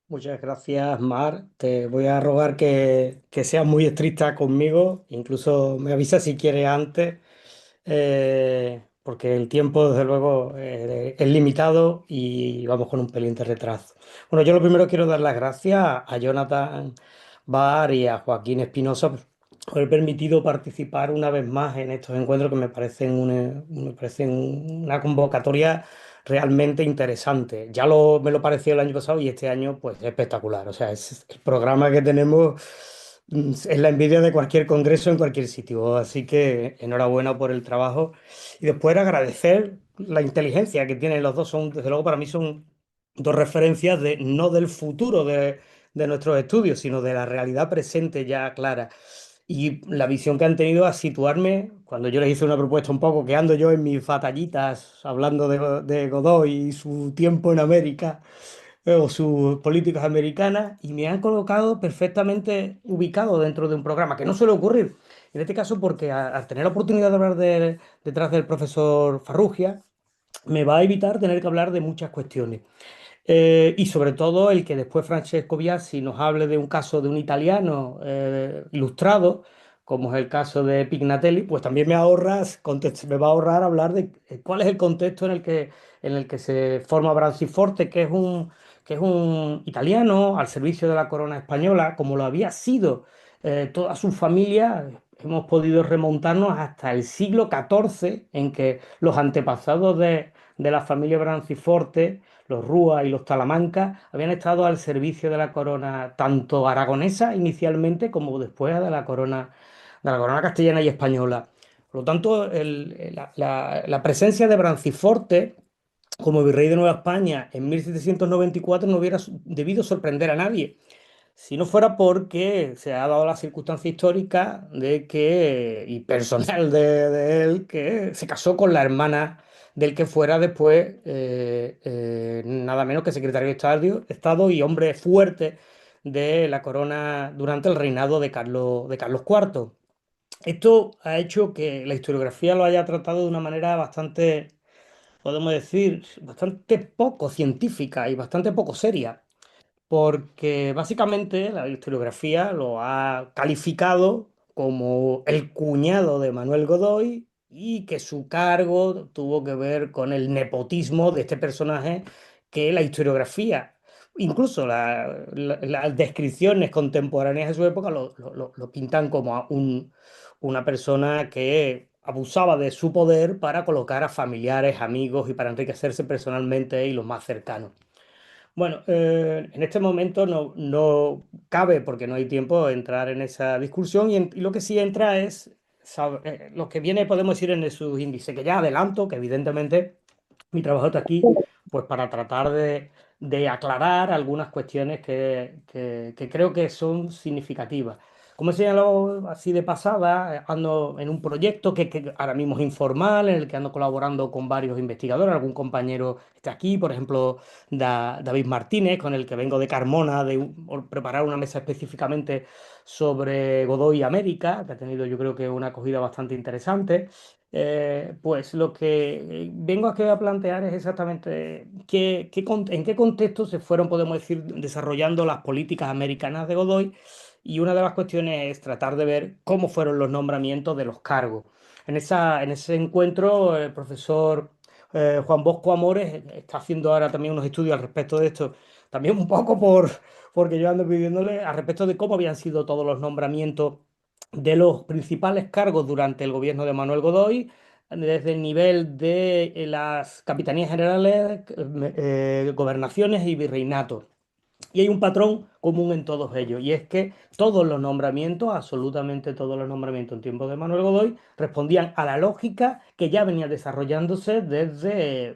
Muchas gracias, Mar. Te voy a rogar que seas muy estricta conmigo, incluso me avisas si quieres antes, porque el tiempo, desde luego, es limitado y vamos con un pelín de retraso. Bueno, yo lo primero quiero dar las gracias a Jonathan Barr y a Joaquín Espinosa por haber permitido participar una vez más en estos encuentros que me parecen una convocatoria realmente interesante. Me lo pareció el año pasado y este año pues es espectacular. O sea, es el programa que tenemos, es la envidia de cualquier congreso en cualquier sitio. Así que enhorabuena por el trabajo. Y después agradecer la inteligencia que tienen los dos. Desde luego para mí son dos referencias no del futuro de nuestros estudios, sino de la realidad presente ya clara. Y la visión que han tenido a situarme, cuando yo les hice una propuesta un poco, que ando yo en mis batallitas hablando de Godoy y su tiempo en América, o sus políticas americanas, y me han colocado perfectamente ubicado dentro de un programa, que no suele ocurrir. En este caso, porque al tener la oportunidad de hablar detrás del profesor Farrugia, me va a evitar tener que hablar de muchas cuestiones. Y sobre todo el que después Francesco Biasi nos hable de un caso de un italiano ilustrado, como es el caso de Pignatelli, pues también me va a ahorrar hablar de cuál es el contexto en el que se forma Branciforte, que es un italiano al servicio de la corona española, como lo había sido toda su familia. Hemos podido remontarnos hasta el siglo XIV, en que los antepasados de la familia Branciforte, los Rúa y los Talamanca, habían estado al servicio de la corona tanto aragonesa inicialmente como después de la corona castellana y española. Por lo tanto, la presencia de Branciforte como virrey de Nueva España en 1794 no hubiera debido sorprender a nadie, si no fuera porque se ha dado la circunstancia histórica y personal de él, que se casó con la hermana del que fuera después, nada menos que secretario de Estado y hombre fuerte de la corona durante el reinado de Carlos IV. Esto ha hecho que la historiografía lo haya tratado de una manera bastante, podemos decir, bastante poco científica y bastante poco seria, porque básicamente la historiografía lo ha calificado como el cuñado de Manuel Godoy y que su cargo tuvo que ver con el nepotismo de este personaje, que la historiografía, incluso las descripciones contemporáneas de su época, lo pintan como una persona que abusaba de su poder para colocar a familiares, amigos y para enriquecerse personalmente y los más cercanos. Bueno, en este momento no cabe, porque no hay tiempo, entrar en esa discusión y lo que sí entra es lo que viene, podemos decir, en sus índices, que ya adelanto, que evidentemente mi trabajo está aquí pues para tratar de aclarar algunas cuestiones que creo que son significativas. Como he señalado así de pasada, ando en un proyecto que ahora mismo es informal, en el que ando colaborando con varios investigadores. Algún compañero está aquí, por ejemplo, David Martínez, con el que vengo de Carmona, por preparar una mesa específicamente sobre Godoy América, que ha tenido yo creo que una acogida bastante interesante. Pues lo que vengo aquí a plantear es exactamente en qué contexto se fueron, podemos decir, desarrollando las políticas americanas de Godoy, y una de las cuestiones es tratar de ver cómo fueron los nombramientos de los cargos. En ese encuentro, el profesor Juan Bosco Amores está haciendo ahora también unos estudios al respecto de esto, también un poco porque yo ando pidiéndole al respecto de cómo habían sido todos los nombramientos de los principales cargos durante el gobierno de Manuel Godoy, desde el nivel de las capitanías generales, gobernaciones y virreinatos. Y hay un patrón común en todos ellos, y es que todos los nombramientos, absolutamente todos los nombramientos en tiempos de Manuel Godoy, respondían a la lógica que ya venía desarrollándose desde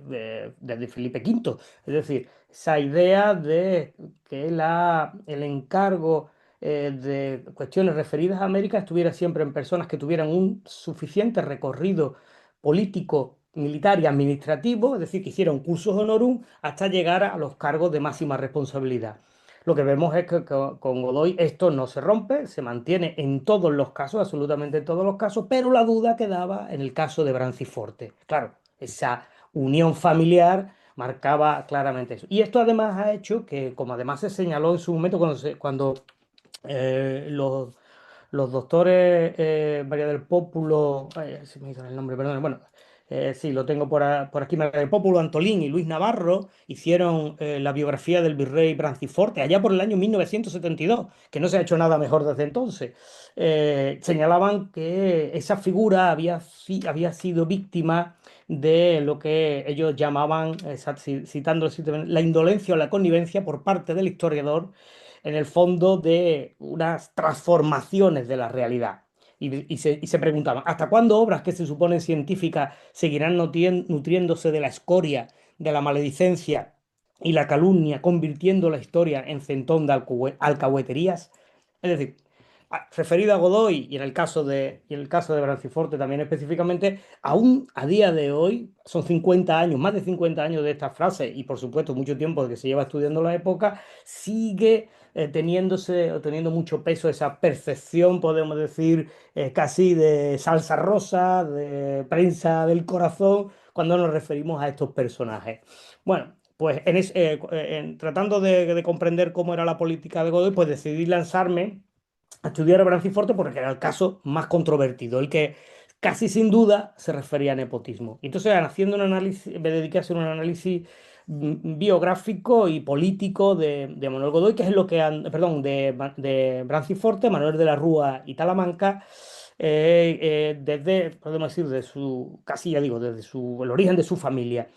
Felipe V. Es decir, esa idea de que el encargo de cuestiones referidas a América estuviera siempre en personas que tuvieran un suficiente recorrido político, militar y administrativo, es decir, que hicieran cursos honorum hasta llegar a los cargos de máxima responsabilidad. Lo que vemos es que con Godoy esto no se rompe, se mantiene en todos los casos, absolutamente en todos los casos, pero la duda quedaba en el caso de Branciforte. Claro, esa unión familiar marcaba claramente eso. Y esto además ha hecho que, como además se señaló en su momento cuando los doctores María del Pópulo, ay, se me hizo el nombre, perdón, bueno, sí, lo tengo por aquí, María del Pópulo, Antolín y Luis Navarro hicieron la biografía del virrey Branciforte allá por el año 1972, que no se ha hecho nada mejor desde entonces. Señalaban que esa figura había sido víctima de lo que ellos llamaban, citando la indolencia o la connivencia por parte del historiador en el fondo de unas transformaciones de la realidad. Y se preguntaban, ¿hasta cuándo obras que se suponen científicas seguirán nutriéndose de la escoria, de la maledicencia y la calumnia, convirtiendo la historia en centón de alcahueterías? Es decir, referido a Godoy y en el caso de Branciforte también específicamente, aún a día de hoy, son 50 años, más de 50 años de esta frase y por supuesto mucho tiempo de que se lleva estudiando la época, sigue teniéndose o teniendo mucho peso esa percepción, podemos decir, casi de salsa rosa, de prensa del corazón, cuando nos referimos a estos personajes. Bueno, pues tratando de comprender cómo era la política de Godoy, pues decidí lanzarme a estudiar a Branciforte porque era el caso más controvertido, el que casi sin duda se refería a nepotismo. Y entonces, haciendo un análisis, me dediqué a hacer un análisis biográfico y político de Manuel Godoy, que es lo que, perdón, de Branciforte, Manuel de la Rúa y Talamanca, desde, podemos decir, de su, casi ya digo, desde el origen de su familia.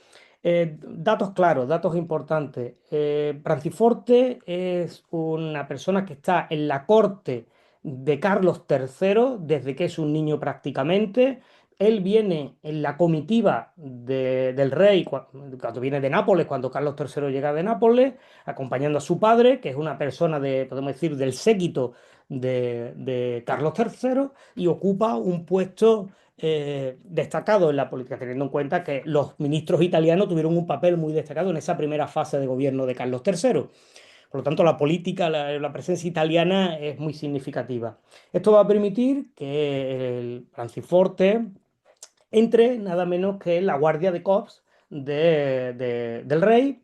Datos claros, datos importantes. Branciforte es una persona que está en la corte de Carlos III desde que es un niño prácticamente. Él viene en la comitiva del rey cuando viene de Nápoles, cuando Carlos III llega de Nápoles, acompañando a su padre, que es una persona podemos decir, del séquito de Carlos III, y ocupa un puesto destacado en la política, teniendo en cuenta que los ministros italianos tuvieron un papel muy destacado en esa primera fase de gobierno de Carlos III. Por lo tanto, la política, la presencia italiana es muy significativa. Esto va a permitir que el Franciforte entre nada menos que la guardia de corps del rey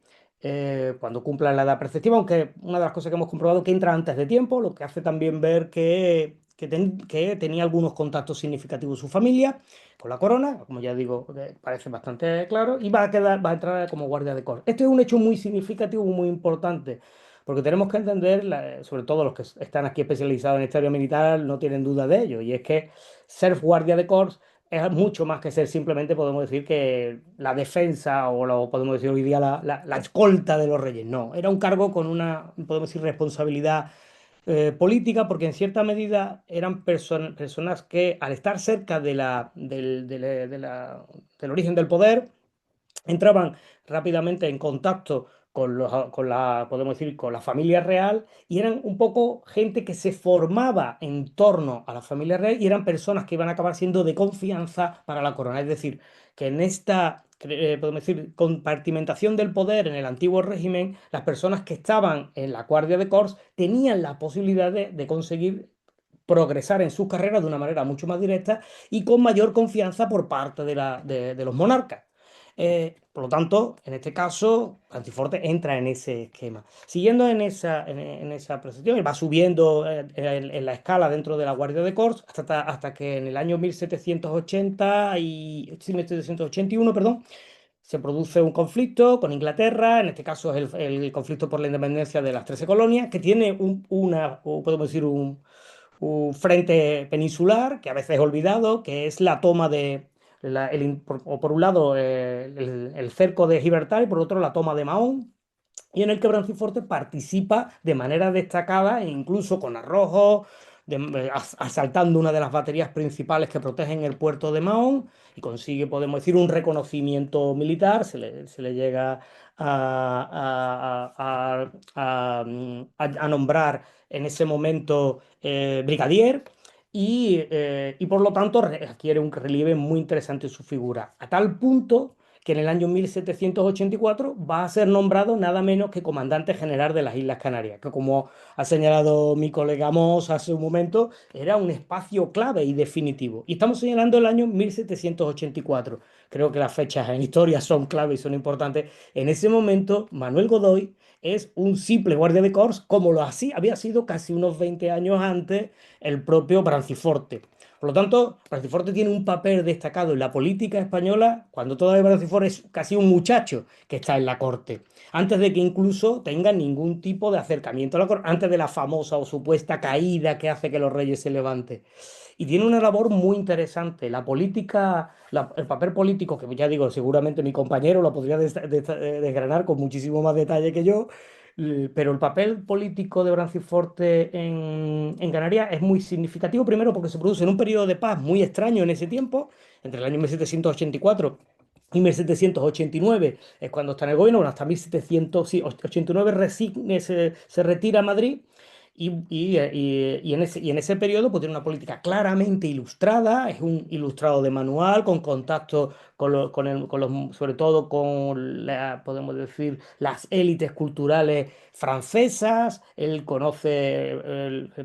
cuando cumpla la edad preceptiva, aunque una de las cosas que hemos comprobado es que entra antes de tiempo, lo que hace también ver que tenía algunos contactos significativos su familia con la corona, como ya digo, parece bastante claro, y va a entrar como guardia de corps. Este es un hecho muy significativo, muy importante. Porque tenemos que entender, sobre todo los que están aquí especializados en historia militar, no tienen duda de ello, y es que ser guardia de corps es mucho más que ser simplemente, podemos decir, que la defensa o lo podemos decir hoy día la escolta de los reyes. No, era un cargo con una, podemos decir, responsabilidad política, porque en cierta medida eran personas que al estar cerca del origen del poder, entraban rápidamente en contacto podemos decir, con la familia real y eran un poco gente que se formaba en torno a la familia real y eran personas que iban a acabar siendo de confianza para la corona. Es decir, que en esta, podemos decir, compartimentación del poder en el antiguo régimen, las personas que estaban en la Guardia de Corps tenían la posibilidad de conseguir progresar en sus carreras de una manera mucho más directa y con mayor confianza por parte de los monarcas. Por lo tanto, en este caso, Antiforte entra en ese esquema. Siguiendo en esa percepción, él va subiendo en la escala dentro de la Guardia de Corps hasta que en el año 1781, perdón, se produce un conflicto con Inglaterra, en este caso es el conflicto por la independencia de las 13 colonias, que tiene o podemos decir, un frente peninsular que a veces es olvidado, que es la toma por un lado el cerco de Gibraltar y por otro la toma de Mahón, y en el que Branciforte participa de manera destacada e incluso con arrojos, asaltando una de las baterías principales que protegen el puerto de Mahón y consigue, podemos decir, un reconocimiento militar, se le llega a nombrar en ese momento brigadier. Y por lo tanto adquiere un relieve muy interesante en su figura, a tal punto que en el año 1784 va a ser nombrado nada menos que comandante general de las Islas Canarias, que como ha señalado mi colega Mos hace un momento, era un espacio clave y definitivo. Y estamos señalando el año 1784. Creo que las fechas en historia son clave y son importantes. En ese momento, Manuel Godoy es un simple guardia de corps, como lo así había sido casi unos 20 años antes el propio Branciforte. Por lo tanto, Branciforte tiene un papel destacado en la política española cuando todavía Branciforte es casi un muchacho que está en la corte, antes de que incluso tenga ningún tipo de acercamiento a la corte, antes de la famosa o supuesta caída que hace que los reyes se levanten. Y tiene una labor muy interesante. La política, el papel político, que ya digo, seguramente mi compañero lo podría desgranar con muchísimo más detalle que yo, pero el papel político de Branciforte en Canarias es muy significativo, primero porque se produce en un periodo de paz muy extraño en ese tiempo, entre el año 1784 y 1789 es cuando está en el gobierno, bueno, hasta 1789 se retira a Madrid y en ese periodo pues, tiene una política claramente ilustrada, es un ilustrado de manual, con contacto sobre todo con, podemos decir, las élites culturales francesas, él conoce,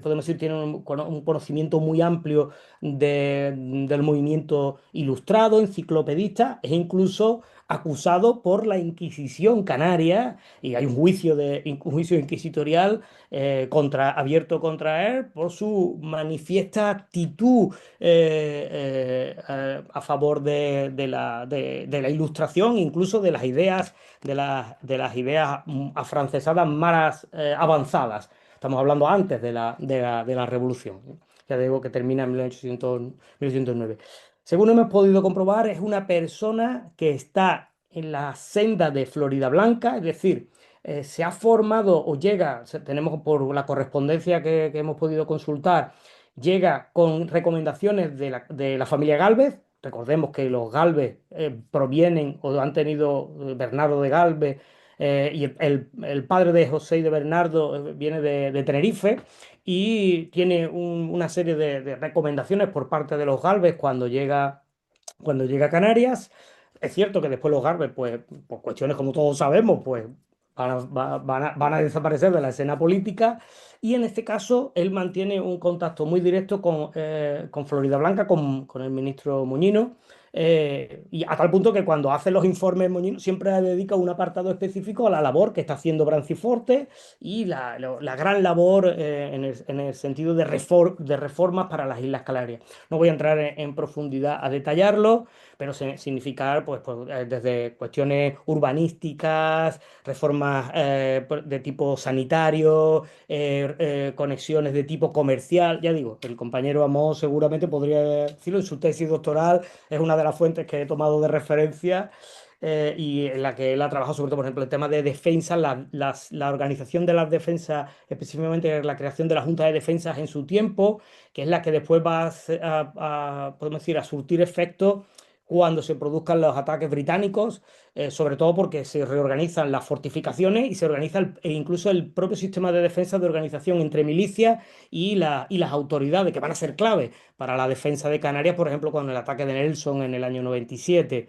podemos decir, tiene un conocimiento muy amplio del movimiento ilustrado, enciclopedista, e incluso acusado por la Inquisición canaria, y hay un juicio inquisitorial abierto contra él por su manifiesta actitud a favor de la ilustración, incluso de las ideas, de las ideas afrancesadas más avanzadas. Estamos hablando antes de la Revolución. Ya digo que termina en 1809. Según hemos podido comprobar, es una persona que está en la senda de Florida Blanca, es decir, se ha formado o llega, tenemos por la correspondencia que hemos podido consultar, llega con recomendaciones de la familia Gálvez. Recordemos que los Gálvez provienen o han tenido Bernardo de Gálvez y el padre de José y de Bernardo viene de Tenerife y tiene una serie de recomendaciones por parte de los Gálvez cuando llega a Canarias. Es cierto que después los Garbes, pues, por cuestiones como todos sabemos, pues van a desaparecer de la escena política y en este caso él mantiene un contacto muy directo con Florida Blanca, con el ministro Moñino, y a tal punto que cuando hace los informes Moñino siempre dedica un apartado específico a la labor que está haciendo Branciforte y la gran labor en el sentido de reformas para las Islas Canarias. No voy a entrar en profundidad a detallarlo, pero significar pues, desde cuestiones urbanísticas, reformas de tipo sanitario, conexiones de tipo comercial. Ya digo, el compañero Amos seguramente podría decirlo en su tesis doctoral, es una de las fuentes que he tomado de referencia. Y en la que él ha trabajado sobre todo, por ejemplo, el tema de defensa, la organización de las defensas, específicamente la creación de la Junta de Defensas en su tiempo, que es la que después va podemos decir, a surtir efectos cuando se produzcan los ataques británicos, sobre todo porque se reorganizan las fortificaciones y se organiza incluso el propio sistema de defensa de organización entre milicias y las autoridades, que van a ser clave para la defensa de Canarias, por ejemplo, con el ataque de Nelson en el año 97.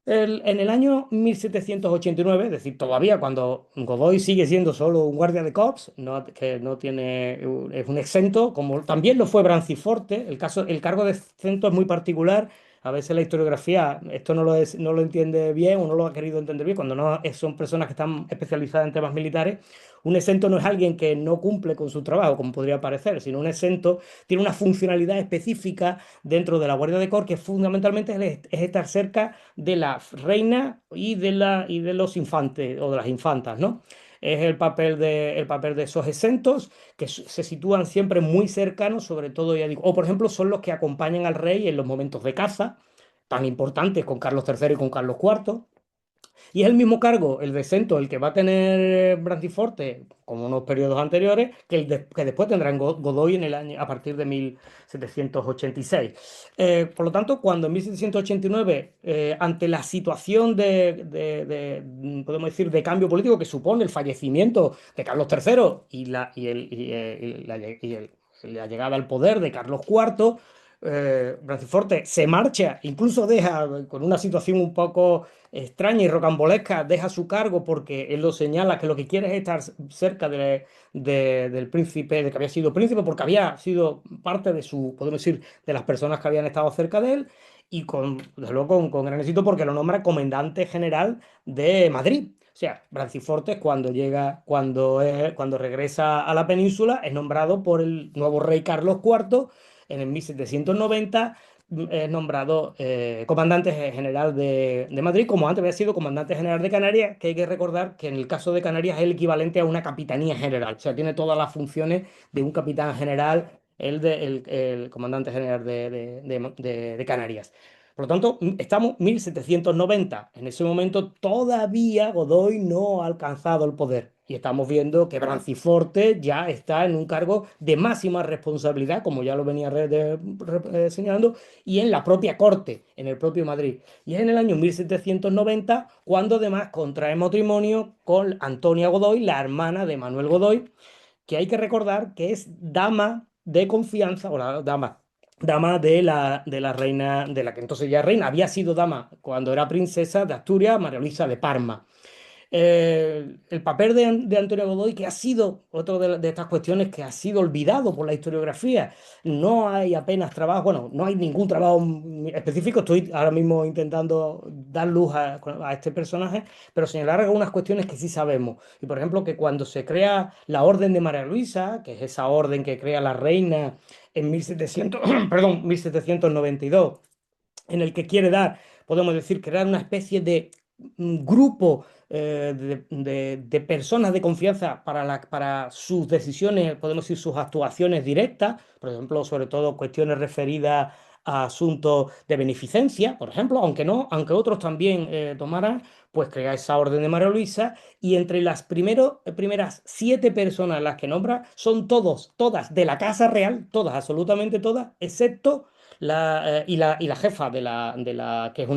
En el año 1789, es decir, todavía cuando Godoy sigue siendo solo un guardia de corps, que no tiene, es un exento, como también lo fue Branciforte. El cargo de exento es muy particular. A veces la historiografía esto no lo entiende bien o no lo ha querido entender bien cuando no son personas que están especializadas en temas militares. Un exento no es alguien que no cumple con su trabajo, como podría parecer, sino un exento tiene una funcionalidad específica dentro de la Guardia de Corps que fundamentalmente es estar cerca de la reina y de los infantes o de las infantas, ¿no? Es el papel de esos exentos que se sitúan siempre muy cercanos, sobre todo, ya digo, o por ejemplo son los que acompañan al rey en los momentos de caza, tan importantes con Carlos III y con Carlos IV. Y es el mismo cargo, el decento, el que va a tener Branciforte, como unos periodos anteriores, que después tendrá Godoy a partir de 1786. Por lo tanto, cuando en 1789, ante la situación podemos decir, de cambio político que supone el fallecimiento de Carlos III y la llegada al poder de Carlos IV, Branciforte se marcha, incluso deja, con una situación un poco extraña y rocambolesca, deja su cargo porque él lo señala que lo que quiere es estar cerca del príncipe, de que había sido príncipe, porque había sido parte de su, podemos decir, de las personas que habían estado cerca de él, y desde luego con gran éxito porque lo nombra comandante general de Madrid. O sea, Branciforte cuando llega, cuando regresa a la península, es nombrado por el nuevo rey Carlos IV en el 1790, es nombrado comandante general de Madrid, como antes había sido comandante general de Canarias, que hay que recordar que en el caso de Canarias es el equivalente a una capitanía general, o sea, tiene todas las funciones de un capitán general, el comandante general de Canarias. Por lo tanto, estamos 1790. En ese momento todavía Godoy no ha alcanzado el poder. Y estamos viendo que Branciforte ya está en un cargo de máxima responsabilidad, como ya lo venía señalando, y en la propia corte, en el propio Madrid. Y es en el año 1790 cuando además contrae matrimonio con Antonia Godoy, la hermana de Manuel Godoy, que hay que recordar que es dama de confianza, o la dama de la reina, de la que entonces ya reina, había sido dama cuando era princesa de Asturias, María Luisa de Parma. El papel de Antonio Godoy, que ha sido otra de estas cuestiones que ha sido olvidado por la historiografía. No hay apenas trabajo, bueno, no hay ningún trabajo específico. Estoy ahora mismo intentando dar luz a este personaje, pero señalar algunas cuestiones que sí sabemos. Y por ejemplo, que cuando se crea la Orden de María Luisa, que es esa orden que crea la reina en 1700, perdón, 1792, en el que quiere dar, podemos decir, crear una especie de grupo de personas de confianza para sus decisiones, podemos decir, sus actuaciones directas, por ejemplo, sobre todo cuestiones referidas a asuntos de beneficencia, por ejemplo, aunque no, aunque otros también tomaran, pues crea esa orden de María Luisa, y entre las primeras 7 personas las que nombra son todas de la Casa Real, todas, absolutamente todas, excepto y la jefa que es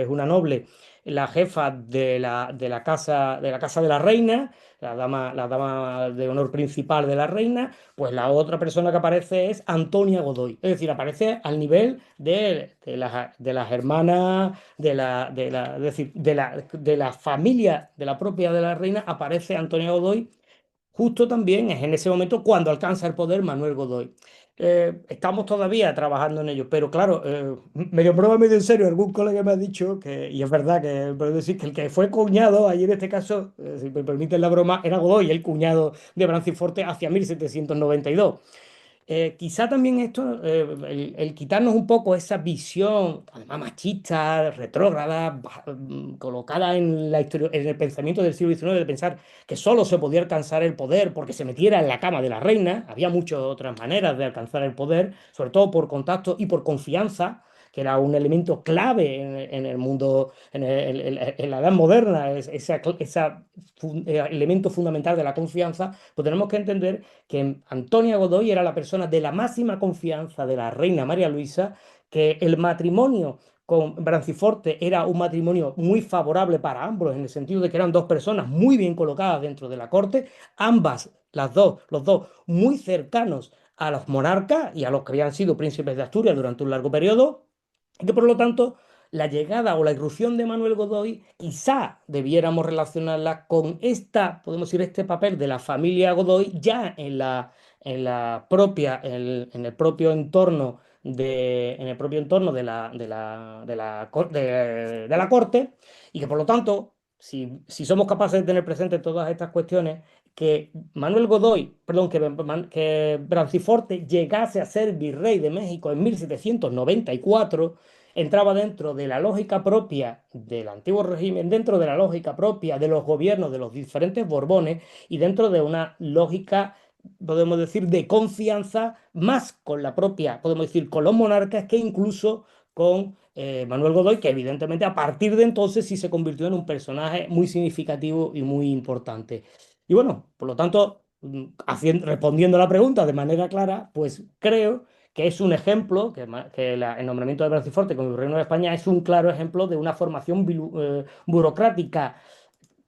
una noble, la jefa de la casa de la reina, la dama de honor principal de la reina, pues la otra persona que aparece es Antonia Godoy. Es decir, aparece al nivel de las hermanas, es decir, de la familia de la propia de la reina, aparece Antonia Godoy. Justo también es en ese momento cuando alcanza el poder Manuel Godoy. Estamos todavía trabajando en ello, pero claro, medio en broma, medio en serio, algún colega me ha dicho que, y es verdad que, puedo decir que el que fue cuñado, allí en este caso, si me permiten la broma, era Godoy, el cuñado de Branciforte hacia 1792. Quizá también esto, el quitarnos un poco esa visión, además machista, retrógrada, colocada en el pensamiento del siglo XIX, de pensar que solo se podía alcanzar el poder porque se metiera en la cama de la reina. Había muchas otras maneras de alcanzar el poder, sobre todo por contacto y por confianza, que era un elemento clave en el mundo, en la edad moderna, ese elemento fundamental de la confianza. Pues tenemos que entender que Antonia Godoy era la persona de la máxima confianza de la reina María Luisa, que el matrimonio con Branciforte era un matrimonio muy favorable para ambos, en el sentido de que eran dos personas muy bien colocadas dentro de la corte, ambas, los dos, muy cercanos a los monarcas y a los que habían sido príncipes de Asturias durante un largo periodo, y que por lo tanto la llegada o la irrupción de Manuel Godoy quizá debiéramos relacionarla con podemos decir, este papel de la familia Godoy ya en el propio entorno de la corte, y que por lo tanto, si somos capaces de tener presente todas estas cuestiones, que Manuel Godoy, perdón, que Branciforte llegase a ser virrey de México en 1794, entraba dentro de la lógica propia del antiguo régimen, dentro de la lógica propia de los gobiernos de los diferentes Borbones, y dentro de una lógica, podemos decir, de confianza más con la propia, podemos decir, con los monarcas, que incluso con Manuel Godoy, que evidentemente a partir de entonces sí se convirtió en un personaje muy significativo y muy importante. Y bueno, por lo tanto, respondiendo a la pregunta de manera clara, pues creo que es un ejemplo, el nombramiento de Branciforte como Reino de España es un claro ejemplo de una formación burocrática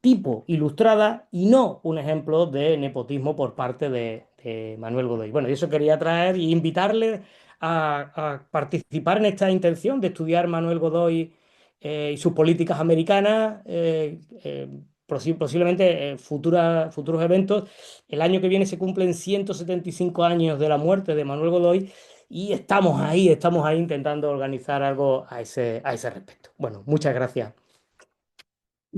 tipo ilustrada, y no un ejemplo de nepotismo por parte de Manuel Godoy. Bueno, y eso quería traer y invitarle a participar en esta intención de estudiar Manuel Godoy y sus políticas americanas, posiblemente futuros eventos. El año que viene se cumplen 175 años de la muerte de Manuel Godoy y estamos ahí intentando organizar algo a ese respecto. Bueno, muchas gracias.